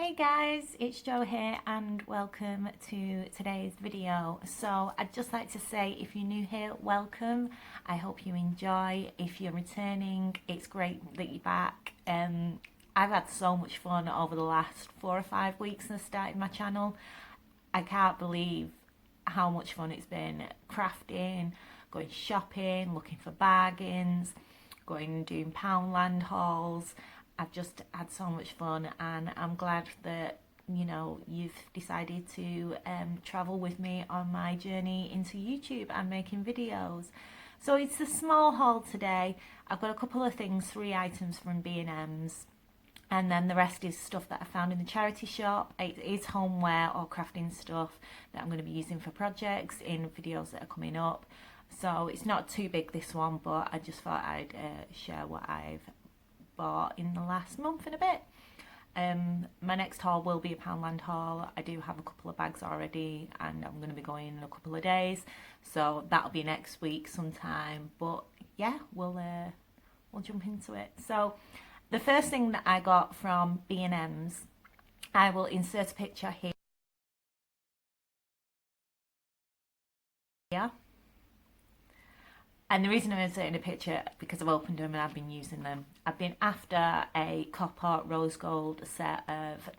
Hey guys, it's Jo here and welcome to today's video. So I'd just like to say, if you're new here, welcome. I hope you enjoy. If you're returning, it's great that you're back. I've had so much fun over the last 4 or 5 weeks since I started my channel. I can't believe how much fun it's been crafting, going shopping, looking for bargains, going and doing poundland hauls. I've just had so much fun, and I'm glad that you've decided to travel with me on my journey into YouTube and making videos. So it's a small haul today. I've got a couple of things, 3 items from B&M's, and then the rest is stuff that I found in the charity shop. It is homeware or crafting stuff that I'm going to be using for projects in videos that are coming up. So it's not too big, this one, but I just thought I'd share what I've bought in the last month and a bit. My next haul will be a Poundland haul. I do have a couple of bags already and I'm going to be going in a couple of days, so that'll be next week sometime. But yeah, we'll jump into it. So the first thing that I got from B&M's, I will insert a picture here. And the reason I'm inserting a picture, because I've opened them and I've been using them. I've been after a copper rose gold set of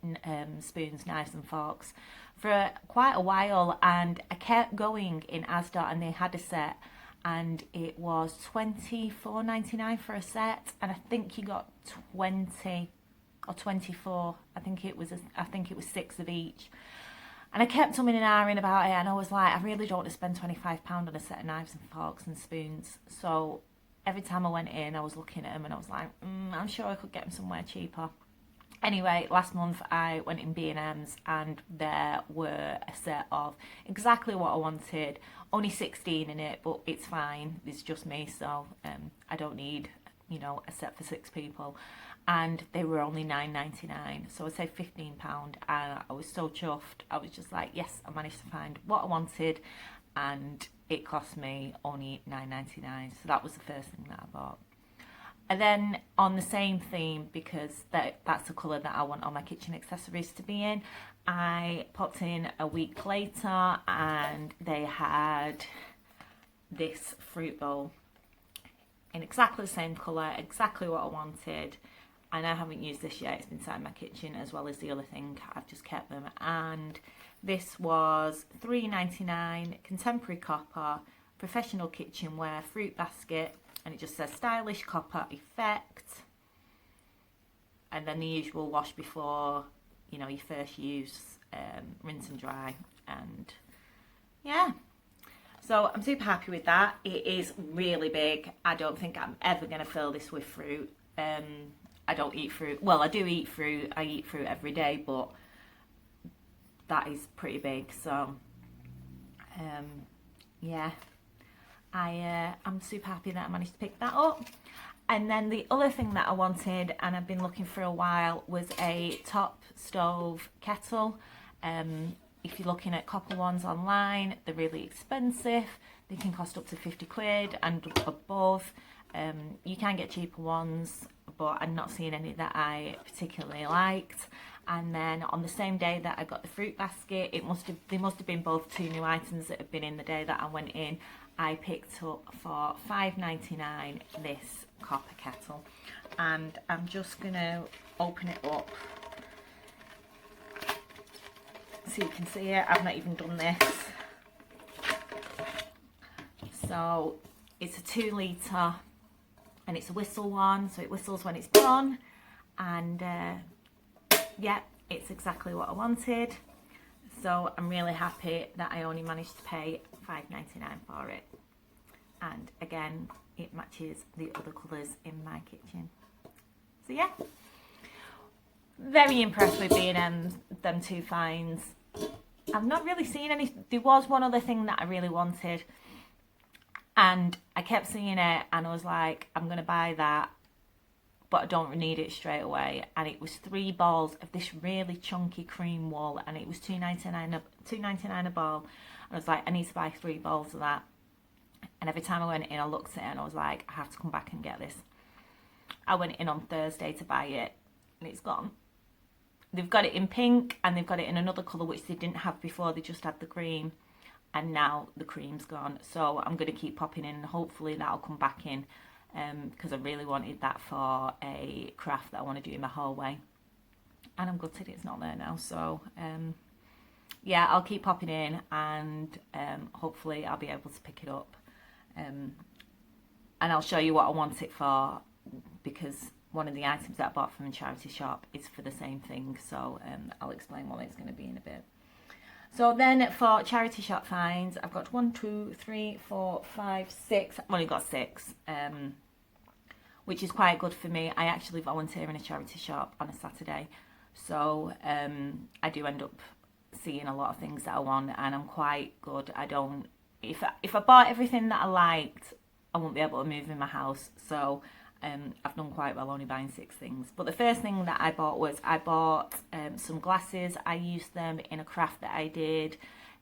spoons, knives and forks for quite a while, and I kept going in Asda and they had a set and it was $24.99 for a set, and I think you got 20 or 24. I think it was 6 of each. And I kept umming and ahhing about it, and I was like, I really don't want to spend £25 on a set of knives and forks and spoons. So every time I went in, I was looking at them and I was like, I'm sure I could get them somewhere cheaper. Anyway, last month I went in B&M's and there were a set of exactly what I wanted. Only 16 in it, but it's fine. It's just me, so I don't need, a set for 6 people. And they were only £9.99, so I'd say £15, and I was so chuffed. I was just like, yes, I managed to find what I wanted, and it cost me only £9.99. So that was the first thing that I bought. And then on the same theme, because that's the colour that I want all my kitchen accessories to be in, I popped in a week later and they had this fruit bowl in exactly the same colour, exactly what I wanted. And I haven't used this yet. It's been sat in my kitchen as well as the other thing. I've just kept them. And this was £3.99, contemporary copper, professional kitchenware, fruit basket, and it just says stylish copper effect. And then the usual wash before, your first use, rinse and dry. And yeah. So I'm super happy with that. It is really big. I don't think I'm ever going to fill this with fruit. I don't eat fruit. Well, I do eat fruit. I eat fruit every day, but that is pretty big. So, yeah, I'm super happy that I managed to pick that up. And then the other thing that I wanted, and I've been looking for a while, was a top stove kettle. If you're looking at copper ones online, they're really expensive. They can cost up to 50 quid and above. You can get cheaper ones, but I'm not seeing any that I particularly liked. And then on the same day that I got the fruit basket, they must have been both 2 new items that have been in the day that I went in. I picked up for £5.99 this copper kettle, and I'm just gonna open it up so you can see it. I've not even done this. So it's a 2 litre. And it's a whistle one, so it whistles when it's done. And yeah, it's exactly what I wanted. So I'm really happy that I only managed to pay £5.99 for it. And again, it matches the other colours in my kitchen. So yeah, very impressed with B&M, them 2 finds. I've not really seen any. There was one other thing that I really wanted, and I kept seeing it and I was like, I'm going to buy that, but I don't need it straight away. And it was 3 balls of this really chunky cream wool, and it was $2.99 a ball. And I was like, I need to buy 3 balls of that. And every time I went in, I looked at it and I was like, I have to come back and get this. I went in on Thursday to buy it and it's gone. they've got it in pink and they've got it in another colour which they didn't have before. They just had the cream, and now the cream's gone. So I'm going to keep popping in, and hopefully that'll come back in, because I really wanted that for a craft that I want to do in my hallway. And I'm gutted it's not there now. So yeah, I'll keep popping in, and hopefully I'll be able to pick it up. And I'll show you what I want it for, because one of the items that I bought from a charity shop is for the same thing. So I'll explain what it's going to be in a bit. So then for charity shop finds, I've got 1, 2, 3, 4, 5, 6. I've only got 6, which is quite good for me. I actually volunteer in a charity shop on a Saturday. So I do end up seeing a lot of things that I want, and I'm quite good. I don't, if I bought everything that I liked, I won't be able to move in my house. So I've done quite well only buying 6 things. But the first thing that I bought was some glasses. I used them in a craft that I did.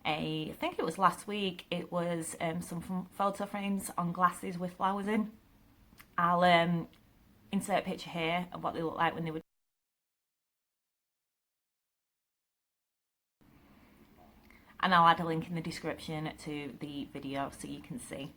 I think it was last week. It was some photo frames on glasses with flowers in. I'll insert a picture here of what they look like when they were. And I'll add a link in the description to the video so you can see.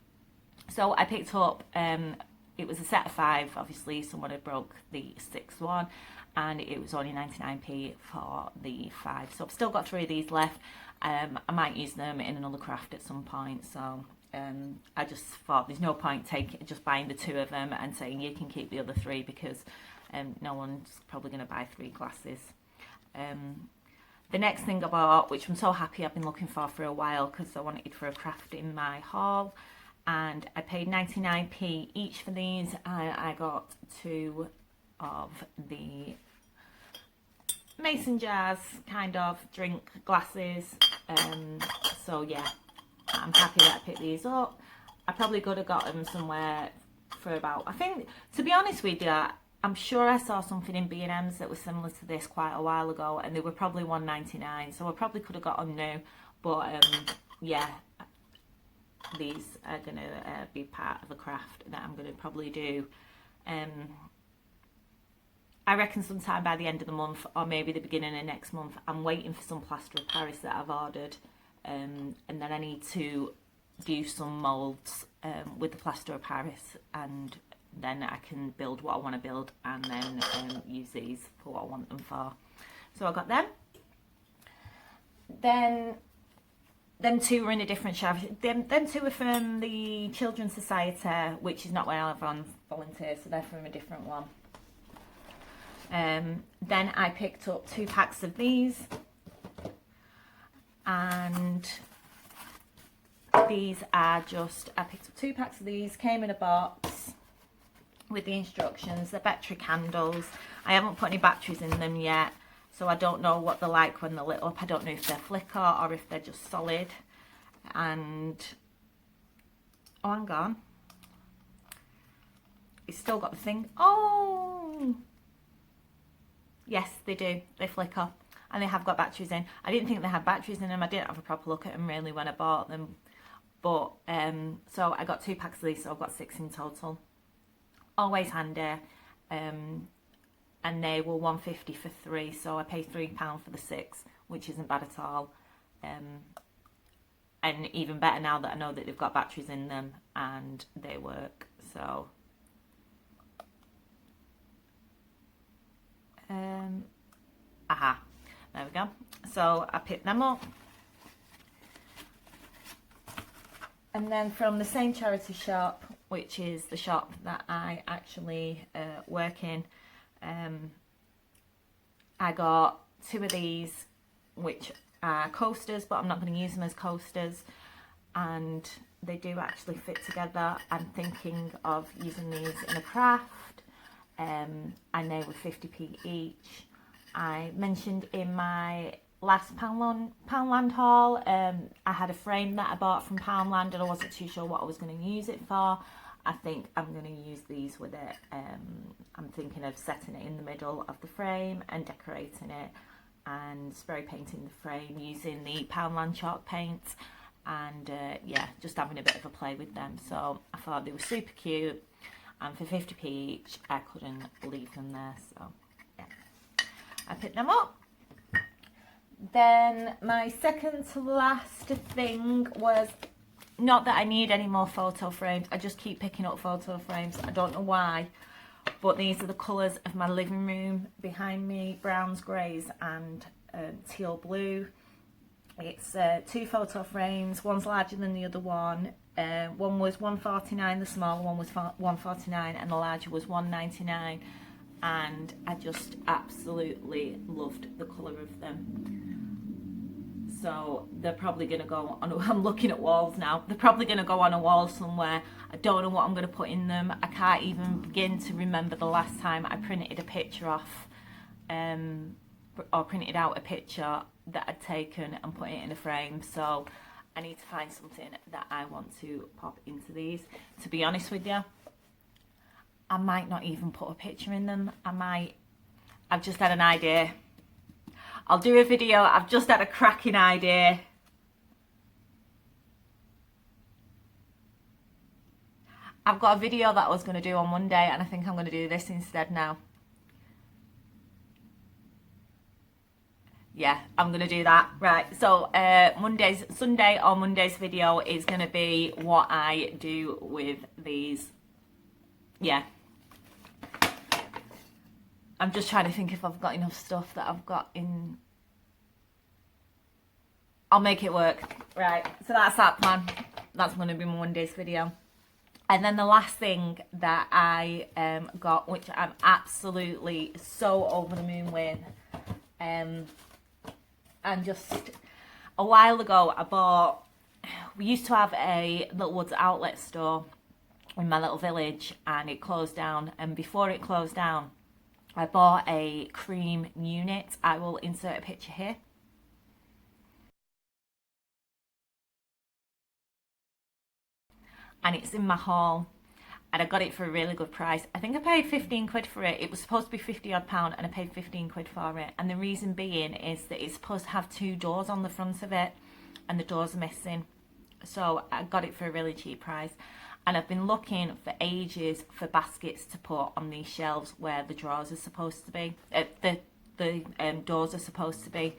So I picked up, it was a set of 5, obviously someone had broke the 6th one, and it was only 99p for the 5. So I've still got 3 of these left. I might use them in another craft at some point. So I just thought there's no point just buying the 2 of them and saying you can keep the other 3, because no one's probably going to buy 3 glasses. The next thing I bought, which I'm so happy I've been looking for a while, because I wanted it for a craft in my haul, and I paid 99p each for these. I got 2 of the mason jars kind of drink glasses. So yeah, I'm happy that I picked these up. I probably could have got them somewhere for about, I think, to be honest with you, I'm sure I saw something in B&M's that was similar to this quite a while ago, and they were probably $1.99, so I probably could have got them new. But yeah, these are going to be part of a craft that I'm going to probably do. I reckon sometime by the end of the month, or maybe the beginning of next month. I'm waiting for some plaster of Paris that I've ordered, and then I need to do some moulds with the plaster of Paris, and then I can build what I want to build, and then use these for what I want them for. So I got them. Then them 2 were in a different charity. Them 2 were from the Children's Society, which is not where I volunteer, so they're from a different one. Then I picked up 2 packs of these, and these are just, I picked up 2 packs of these, came in a box with the instructions. They're battery candles. I haven't put any batteries in them yet, so I don't know what they're like when they're lit up. I don't know if they're flicker or if they're just solid. And oh, hang on, it's still got the thing. Oh yes, they do, they flicker, and they have got batteries in. I didn't think they had batteries in them. I didn't have a proper look at them really when I bought them, but so I got 2 packs of these, so I've got 6 in total. Always handy. And they were $1.50 for 3, so I paid £3 for the 6, which isn't bad at all. And even better now that I know that they've got batteries in them and they work. So there we go. So I picked them up. And then from the same charity shop, which is the shop that I actually work in, I got 2 of these, which are coasters, but I'm not going to use them as coasters, and they do actually fit together. I'm thinking of using these in a craft, and they were 50p each. I mentioned in my last Poundland haul, I had a frame that I bought from Poundland, and I wasn't too sure what I was going to use it for. I think I'm going to use these with it. I'm thinking of setting it in the middle of the frame and decorating it and spray painting the frame using the Poundland chalk paint, and yeah, just having a bit of a play with them. So I thought they were super cute, and for 50p each I couldn't leave them there. So yeah, I picked them up. Then my second to last thing was, not that I need any more photo frames, I just keep picking up photo frames, I don't know why, but these are the colours of my living room behind me, browns, greys and teal blue. It's 2 photo frames, one's larger than the other one. One was $1.49, the smaller one was $1.49 and the larger was $1.99, and I just absolutely loved the colour of them. So they're probably going to go on, I'm looking at walls now, they're probably going to go on a wall somewhere. I don't know what I'm going to put in them. I can't even begin to remember the last time I printed a picture off or printed out a picture that I'd taken and put it in a frame. So I need to find something that I want to pop into these. To be honest with you, I might not even put a picture in them. I've just had an idea. I'll do a video. I've just had a cracking idea. I've got a video that I was going to do on Monday, and I think I'm going to do this instead now. Yeah, I'm going to do that. Right, so Sunday or Monday's video is going to be what I do with these. Yeah. I'm just trying to think if I've got enough stuff that I've got in. I'll make it work. Right, so that's that plan. That's going to be Monday's video. And then the last thing that I got, which I'm absolutely so over the moon with, and just a while ago I bought, we used to have a Littlewoods outlet store in my little village, and it closed down, and before it closed down I bought a cream unit. I will insert a picture here. And it's in my haul, and I got it for a really good price. I think I paid 15 quid for it. It was supposed to be 50 odd pound, and I paid 15 quid for it. And the reason being is that it's supposed to have 2 doors on the front of it, and the doors are missing. So I got it for a really cheap price. And I've been looking for ages for baskets to put on these shelves where the drawers are supposed to be, the doors are supposed to be.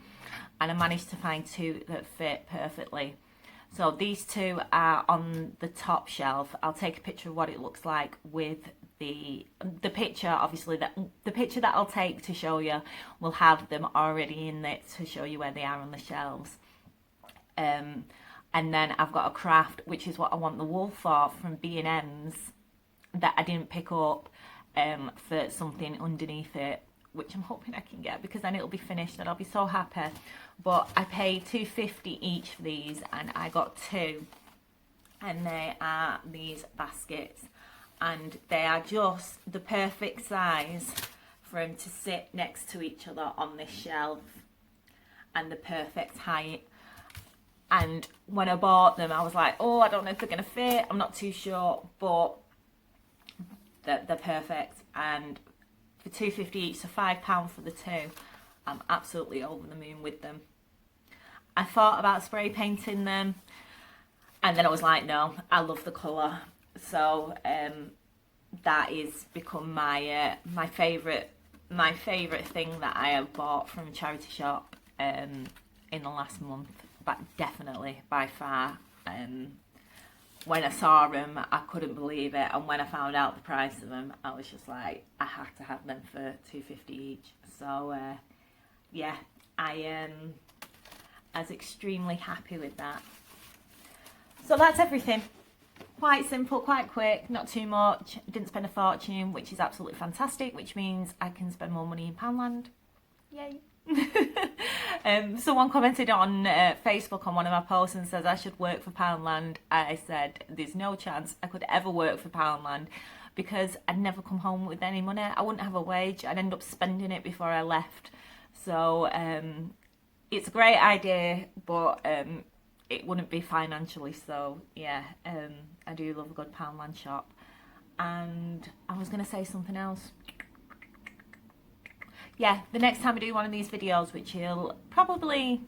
And I managed to find 2 that fit perfectly. So these 2 are on the top shelf. I'll take a picture of what it looks like with the picture. Obviously, the picture that I'll take to show you will have them already in it to show you where they are on the shelves. And then I've got a craft, which is what I want the wool for, from B&M's, that I didn't pick up for something underneath it, which I'm hoping I can get, because then it'll be finished and I'll be so happy. But I paid $2.50 each for these, and I got 2, and they are these baskets, and they are just the perfect size for them to sit next to each other on this shelf, and the perfect height. And when I bought them, I was like, oh, I don't know if they're going to fit, I'm not too sure, but they're perfect. And for $2.50 each, so £5 for the 2, I'm absolutely over the moon with them. I thought about spray painting them, and then I was like, no, I love the colour. So that is become my my favourite thing that I have bought from a charity shop in the last month. But definitely, by far, when I saw them, I couldn't believe it. And when I found out the price of them, I was just like, I have to have them for $2.50 each. So, yeah, I was extremely happy with that. So that's everything. Quite simple, quite quick, not too much. Didn't spend a fortune, which is absolutely fantastic, which means I can spend more money in Poundland. Yay. Someone commented on Facebook on one of my posts and says I should work for Poundland. I said there's no chance I could ever work for Poundland, because I'd never come home with any money. I wouldn't have a wage. I'd end up spending it before I left. So it's a great idea, but it wouldn't be financially. So yeah, I do love a good Poundland shop. And I was going to say something else. Yeah, the next time I do one of these videos, which will probably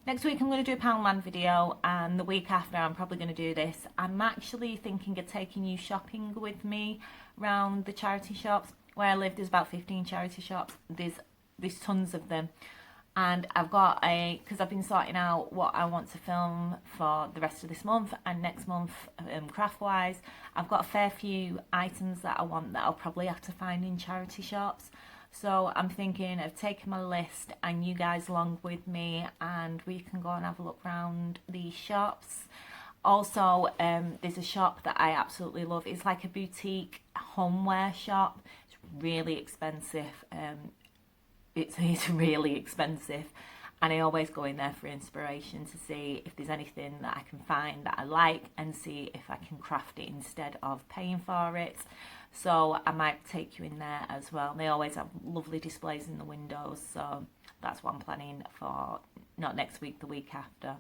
next week, I'm going to do a Poundland video, and the week after I'm probably going to do this. I'm actually thinking of taking you shopping with me around the charity shops. Where I live, there's about 15 charity shops. There's tons of them, And I've got because I've been sorting out what I want to film for the rest of this month and next month, craft wise. I've got a fair few items that I want that I'll probably have to find in charity shops. So I'm thinking of taking my list and you guys along with me, and we can go and have a look around these shops. Also, there's a shop that I absolutely love. It's like a boutique homeware shop. It's really expensive. It's really expensive, and I always go in there for inspiration to see if there's anything that I can find that I like and see if I can craft it instead of paying for it. So I might take you in there as well. They always have lovely displays in the windows, so that's what I'm planning for, not next week, the week after.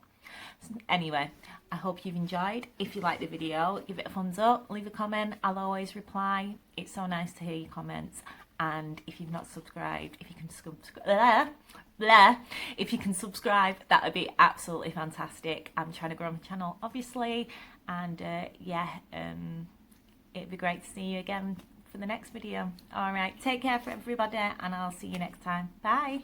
So anyway, I hope you've enjoyed. If you like the video, give it a thumbs up, leave a comment. I'll always reply. It's so nice to hear your comments. And if you've not subscribed, if you can if you can subscribe, that would be absolutely fantastic. I'm trying to grow my channel, obviously, and it'd be great to see you again for the next video. All right, take care for everybody, and I'll see you next time. Bye.